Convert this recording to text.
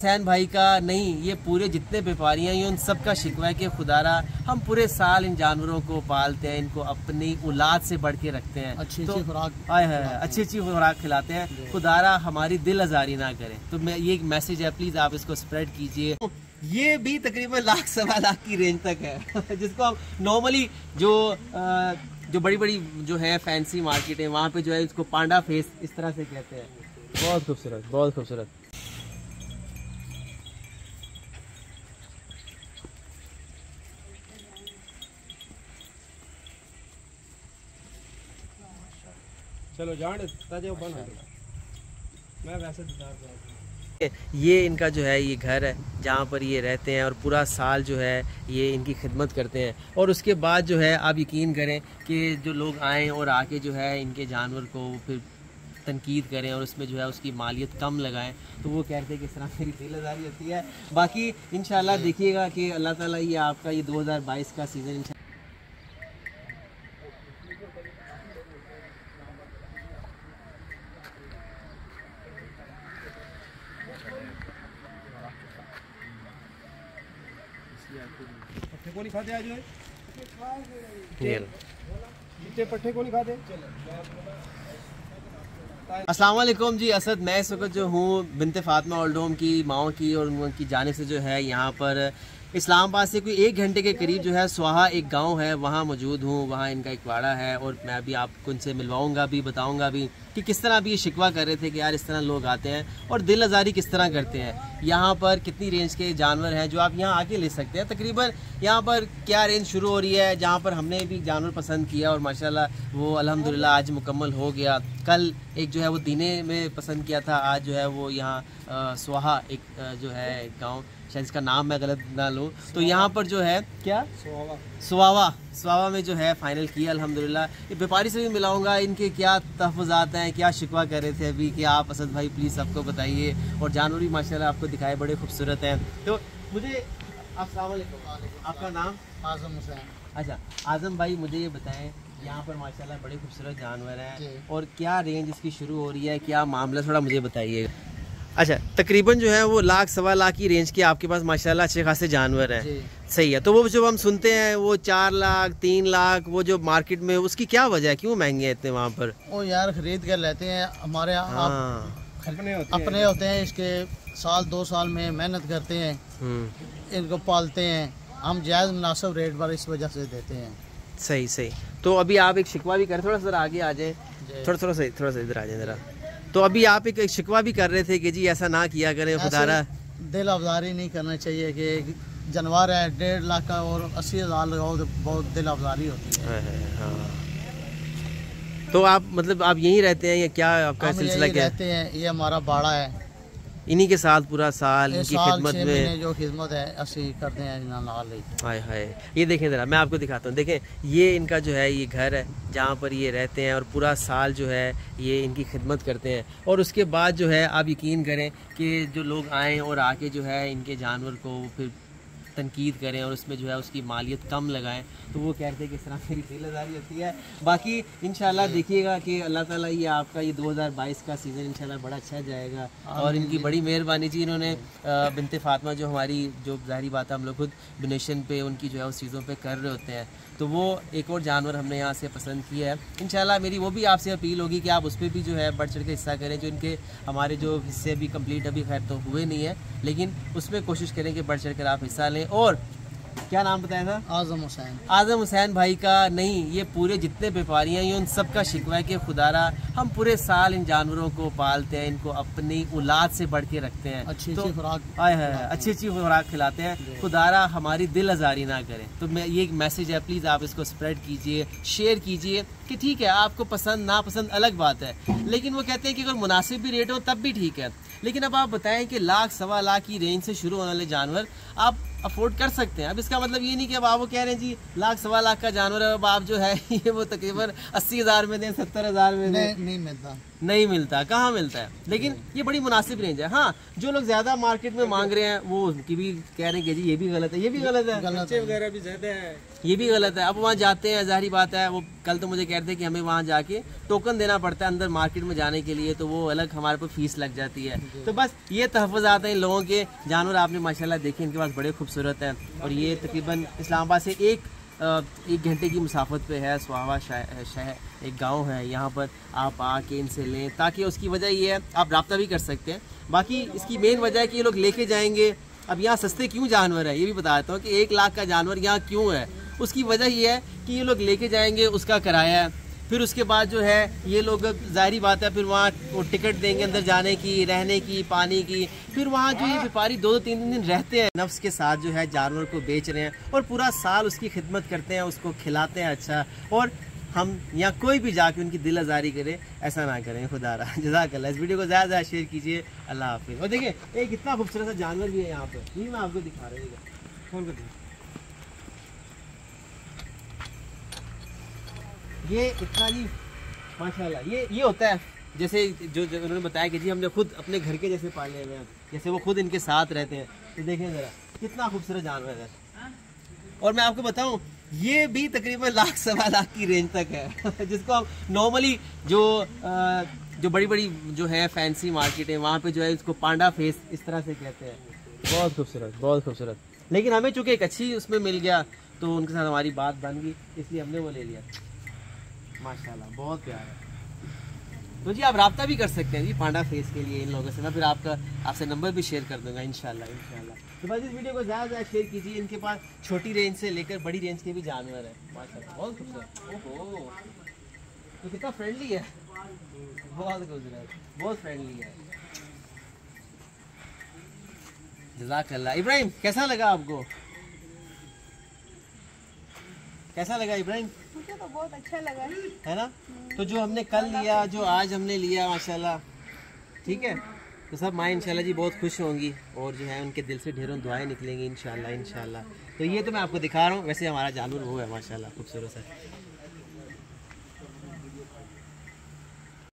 हुसैन भाई का नहीं, ये पूरे जितने व्यापारी हैं ये उन सब का शिकवा है कि खुदारा हम पूरे साल इन जानवरों को पालते हैं, इनको अपनी औलाद से बढ़ के रखते हैं, अच्छी अच्छी खुराक खिलाते हैं, खुदारा हमारी दिल आज़ारी ना करें। तो मैं ये एक मैसेज है, प्लीज़ आप इसको स्प्रेड कीजिए। ये भी तकरीबन लाख सवा लाख की रेंज तक है जिसको हम नॉर्मली जो बड़ी बड़ी जो है फैंसी मार्केट है वहाँ पे जो है इसको पांडा फेस इस तरह से कहते हैं। बहुत खूबसूरत, बहुत खूबसूरत। चलो जान ताजे बन मैं वैसे ये इनका जो है ये घर है जहाँ पर ये रहते हैं और पूरा साल जो है ये इनकी खिदमत करते हैं। और उसके बाद जो है आप यकीन करें कि जो लोग आएँ और आके जो है इनके जानवर को फिर तनकीद करें और उसमें जो है उसकी मालियत कम लगाएं, तो वो कहते हैं कि इस तरह मेरी दिल आज़ारी होती है। बाकी इंशाल्लाह देखिएगा कि अल्लाह ताला ये आपका ये 2022 का सीज़न पट्टे को नहीं खाते आज पट्टे को नहीं खाते। अस्सलाम वालेकुम जी। असद, मैं इस वक्त जो हूँ बिनते फातिमा ओल्ड होम की माओ की और उनकी जानिब से जो है यहाँ पर इस्लामाबाद से कोई 1 घंटे के करीब जो है स्वाहा एक गांव है, वहाँ मौजूद हूँ। वहाँ इनका एक वाड़ा है और मैं अभी आपको उनसे मिलवाऊँगा भी, बताऊँगा भी कि किस तरह अभी ये शिकवा कर रहे थे कि यार इस तरह लोग आते हैं और दिल आज़ारी किस तरह करते हैं। यहाँ पर कितनी रेंज के जानवर हैं जो आप यहाँ आके ले सकते हैं। तकरीबन यहाँ पर क्या रेंज शुरू हो रही है, जहाँ पर हमने भी जानवर पसंद किया और माशाल्लाह वो अल्हम्दुलिल्लाह आज मुकम्मल हो गया। कल एक जो है वो दीने में पसंद किया था, आज जो है वो यहाँ स्वाहा एक जो है गाँव, शायद इसका नाम मैं गलत ना लूँ, तो यहाँ पर जो है क्या स्वावा में जो है फ़ाइनल किया अल्हम्दुलिल्लाह। ये व्यापारी से भी मिलाऊंगा, इनके क्या तहफ़्फ़ुज़ात हैं, क्या शिकवा कर रहे थे अभी कि आप असद भाई प्लीज़ सबको बताइए। और जानवर भी माशाल्लाह आपको दिखाए बड़े खूबसूरत हैं। तो मुझे अस्सलाम वालेकुम, आपका नाम? आज़म हुसैन। अच्छा आज़म भाई, मुझे ये बताएं यहाँ पर माशाल्लाह बड़े खूबसूरत जानवर हैं और क्या रेंज इसकी शुरू हो रही है, क्या मामला, थोड़ा मुझे बताइए। अच्छा, तकरीबन जो है वो लाख सवा लाख की रेंज के आपके पास माशाल्लाह अच्छे खासे जानवर हैं। सही है। तो वो जो हम सुनते हैं वो 4 लाख 3 लाख वो जो मार्केट में, उसकी क्या वजह है, क्यों महंगे हैं इतने वहाँ पर? वो यार खरीद कर लेते हैं, हमारे यहाँ अपने होते हैं, इसके साल 2 साल में मेहनत करते हैं, इनको पालते हैं, हम जायज़ मुनासिब रेट पर इस वजह से देते हैं। सही सही। तो अभी आप एक शिकवा भी कर, थोड़ा सा आगे आ जाए, थोड़ा सा इधर आ जाए ज़रा। तो अभी आप एक शिकवा भी कर रहे थे कि जी ऐसा ना किया करें, खुदारा दिल अफजारी नहीं करना चाहिए कि जानवर है 1.5 लाख का और 80,000 लगाओ तो बहुत दिल अफजारी होती है। हाँ। तो आप मतलब आप यहीं रहते हैं या क्या आपका सिलसिला क्या रहते हैं? ये हमारा बाड़ा है, इन्हीं के साथ पूरा साल इनकी खिदमत में जो खिदमत है असी करते हैं। हाय हाय, ये देखें ज़रा, मैं आपको दिखाता हूँ। देखें ये इनका जो है ये घर है जहाँ पर ये रहते हैं और पूरा साल जो है ये इनकी खिदमत करते हैं। और उसके बाद जो है आप यकीन करें कि जो लोग आएँ और आके जो है इनके जानवर को फिर तनकीद करें और उसमें जो है उसकी मालियत कम लगाएं, तो वो कहते हैं कि इस तरह मेरी दिल आज़ारी होती है। बाकी इंशाल्लाह देखिएगा कि अल्लाह ताला ये आपका ये 2022 का सीज़न इंशाल्लाह बड़ा अच्छा जाएगा। और इनकी बड़ी मेहरबानी जी, इन्होंने बिनते फातिमा जो हमारी जो ज़ाहिरी बात है हम लोग खुद डोनेशन पे उनकी जो है उस चीज़ों पे कर रहे होते हैं, तो वो एक और जानवर हमने यहाँ से पसंद किया है। इंशाल्लाह मेरी वो भी आपसे अपील होगी कि आप उस पर भी जो है बढ़ चढ़ के हिस्सा करें। जो इनके हमारे जो हिस्से भी कंप्लीट अभी खैर तो हुए नहीं है, लेकिन उसमें कोशिश करें कि बढ़ चढ़ कर आप हिस्सा लें। और क्या नाम बताया था? आज़म हुसैन। आज़म हुसैन भाई का नहीं, ये पूरे जितने व्यापारी हैं ये उन सब का शिकवा है कि खुदारा हम पूरे साल इन जानवरों को पालते हैं, इनको अपनी औलाद से बढ़ के रखते हैं, अच्छी खुराक खिलाते हैं, खुदारा हमारी दिल आज़ारी ना करें। तो मैं ये एक मैसेज है, प्लीज़ आप इसको स्प्रेड कीजिए, शेयर कीजिए कि ठीक है आपको पसंद ना पसंद अलग बात है, लेकिन वो कहते हैं कि अगर मुनासिब भी रेट हो तब भी ठीक है। लेकिन अब आप बताएं कि लाख सवा लाख की रेंज से शुरू होने वाले जानवर आप अफोर्ड कर सकते हैं। अब इसका मतलब ये नहीं कि अब आप वो कह रहे हैं जी लाख सवा लाख का जानवर है, अब आप जो है ये वो तकरीबन 80,000 में दें, 70,000 में दें, नहीं मिलता। नहीं मिलता, कहाँ मिलता है। लेकिन ये बड़ी मुनासिब रेंज है। हाँ, जो लोग ज्यादा मार्केट में मांग रहे हैं वो उनकी भी कह रहे हैं कि जी ये भी गलत है, ये भी गलत है, बच्चे वगैरह भी ज्यादा है, ये भी गलत है। अब वहाँ जाते हैं, जाहिर बात है, वो कल तो मुझे कह रहे थे कि हमें वहाँ जाके टोकन देना पड़ता है अंदर मार्केट में जाने के लिए, तो वो अलग हमारे पर फीस लग जाती है। तो बस ये तहफ़्फ़ुज़ात हैं इन लोगों के। जानवर आपने माशाल्लाह देखे, इनके पास बड़े खूबसूरत हैं। और ये तकरीबन इस्लामाबाद से एक घंटे की मुसाफत पे है। स्वाहा शहर एक गांव है, यहाँ पर आप आके इनसे लें, ताकि उसकी वजह ये है आप रब्ता भी कर सकते हैं। बाकी इसकी मेन वजह है कि ये लोग लेके जाएंगे। अब यहाँ सस्ते क्यों जानवर है ये भी बता देता हूँ कि 1 लाख का जानवर यहाँ क्यों है। उसकी वजह ये है कि ये लोग लेके जाएंगे, उसका किराया है, फिर उसके बाद जो है ये लोग ज़ाहिरी बात है फिर वहाँ वो टिकट देंगे अंदर जाने की, रहने की, पानी की। फिर वहाँ जो ये व्यापारी 2-3 दिन रहते हैं, नफ्स के साथ जो है जानवर को बेच रहे हैं और पूरा साल उसकी खिदमत करते हैं, उसको खिलाते हैं अच्छा। और हम यहाँ कोई भी जाके उनकी दिल आज़ारी करे ऐसा ना करें, खुदा रहा। जज़ाकल्लाह। इस वीडियो को ज़्यादा ज़्यादा शेयर कीजिए। अल्लाह हाफ़िज़। और देखिए एक इतना खूबसूरत सा जानवर भी है यहाँ पर, ये मैं आपको दिखा रहा हूँ। कौन कर ये इतना जी माशाल्लाह। ये होता है जैसे जो उन्होंने बताया कि जी हमने खुद अपने घर के जैसे पाले हुए हैं, जैसे वो खुद इनके साथ रहते हैं। तो देखें ज़रा कितना खूबसूरत जानवर है। और मैं आपको बताऊं ये भी तकरीबन 1-1.25 की रेंज तक है जिसको हम नॉर्मली जो बड़ी बड़ी जो है फैंसी मार्केट है वहाँ पे जो है इसको पांडा फेस इस तरह से कहते हैं। बहुत खूबसूरत, बहुत खूबसूरत। लेकिन हमें चूँकि एक अच्छी उसमें मिल गया तो उनके साथ हमारी बात बन गई, इसलिए हमने वो ले लिया। माशाल्लाह बहुत प्यारा। तो जी आप रब्ता भी कर सकते हैं जी पांडा फेस के लिए इन लोगों से। मैं फिर आपसे नंबर भी शेयर कर दूंगा इंशाल्लाह। तो बस इस वीडियो को ज़्यादा ज़्यादा शेयर कीजिए। इनके पास छोटी रेंज से लेकर बड़ी रेंज के भी जानवर हैं माशाल्लाह, बहुत खूबसूरत। ओहो तो कितना फ्रेंडली है, बहुत खूबसूरत, बहुत फ्रेंडली है। जज़ाकल्लाह। इब्राहिम कैसा लगा आपको, कैसा लगा इब्राहिम? मुझे तो बहुत अच्छा लगा है ना। तो जो हमने कल लिया, जो आज हमने लिया माशाल्लाह, ठीक है। तो सब माँ इंशाल्लाह जी बहुत खुश होंगी और जो है उनके दिल से ढेरों दुआएं निकलेंगी इंशाल्लाह। तो ये तो मैं आपको दिखा रहा हूँ। वैसे हमारा जानवर वो है माशाल्लाह खूबसूरत है।